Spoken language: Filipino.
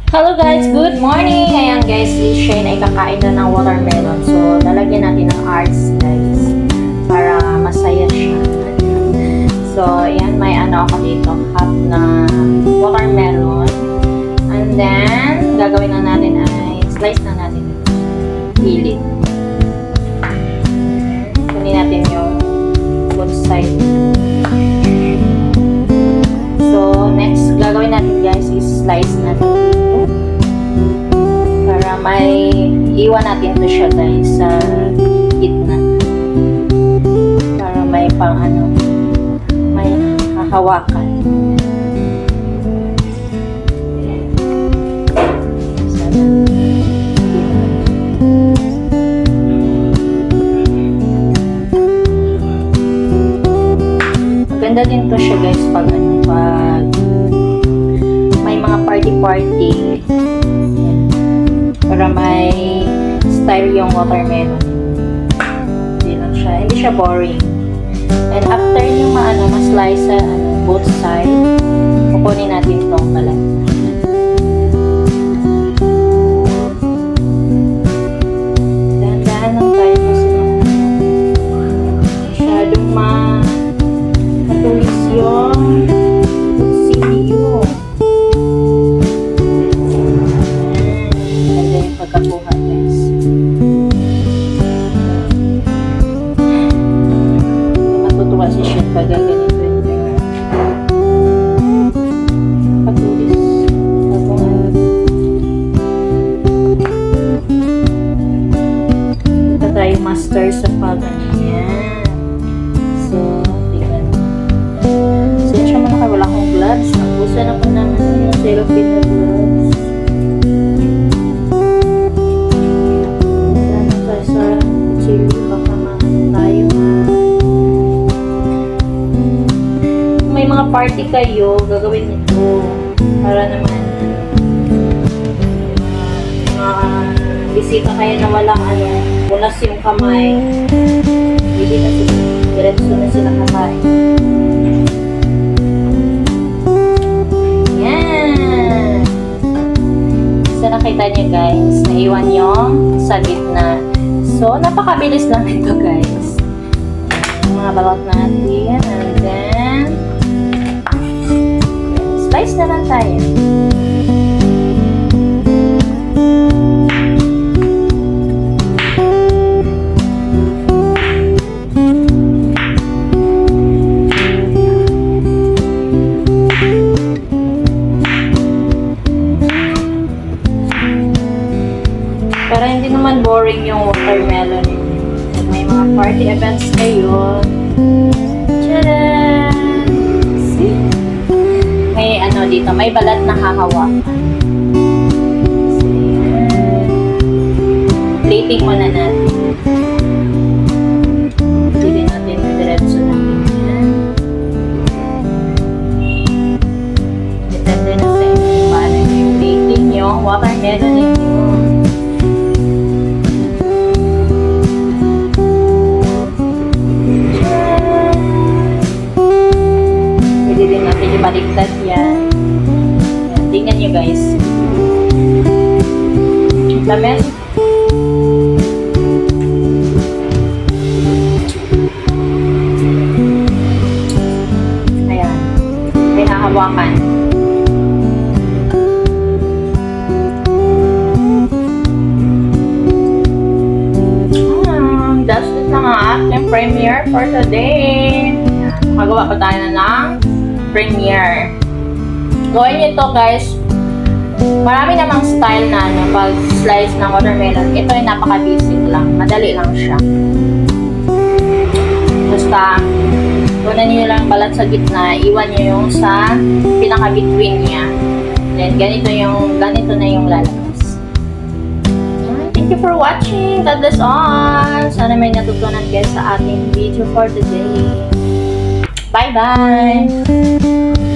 Hello guys, good morning! Ayan guys, si Shane ay kakain na ng watermelon. So, lalagyan natin ng hearts guys para masaya siya. So, ayan, may ano ako dito, half na watermelon. And then, gagawin na natin ay slice na natin gilid. Kunin natin yung both side. So, next, gagawin natin guys is slice natin para may iwan natin to siya guys sa gitna para may pang ano, may hahawakan. Maganda din to siya guys pag ano, pag may mga party para may style yung watermelon. Hindi lang siya, hindi siya boring. And after nyo ma-slice sa both side, kukunin natin itong balat. Dahan-dahan lang tayo kasi masyadong matulis yung CPU. Pagkakuha guys. Matutuwa si Shin pag ganito yun. Patulis. Ito tayo master sa pag-ganyan. So, tingnan. Siya mo na wala akong gloves. Nabusan ako naman yung cellophane na gloves. May mga party kayo, gagawin nito para naman bisita kayo na walang unas yung kamay, hindi na sila diretso na sila kakain. Yan, so nakita niyo guys, naiwan yung sa gitna. So, napakabilis lang ito guys. Mga balot natin. And then, slice na lang tayo. Para hindi naman boring yung watermelon. May mga party events kayo. Tcharan! See? May dito, may balat na hahawakan. See? Plating muna natin. Hindi natin diretso natin yan. Depende na sa inyo. Paano yung plating yung watermelon ninyo. Baliktad yan. Tingnan nyo guys. Lamen. Ayan. May hahawakan. That's it lang ang ating premiere for today. Magawa pa tayo na ng premiere. Gawin nyo ito guys. Marami namang style na pag slice ng watermelon. Ito ay napaka-basic lang. Madali lang siya. Basta kunan nyo lang balat sa gitna. Iwan nyo yung sa pinaka-between niya. Then ganito na yung lalabas. thank you for watching. God bless all. Sana may natutunan kayo sa ating video for today. Bye-bye!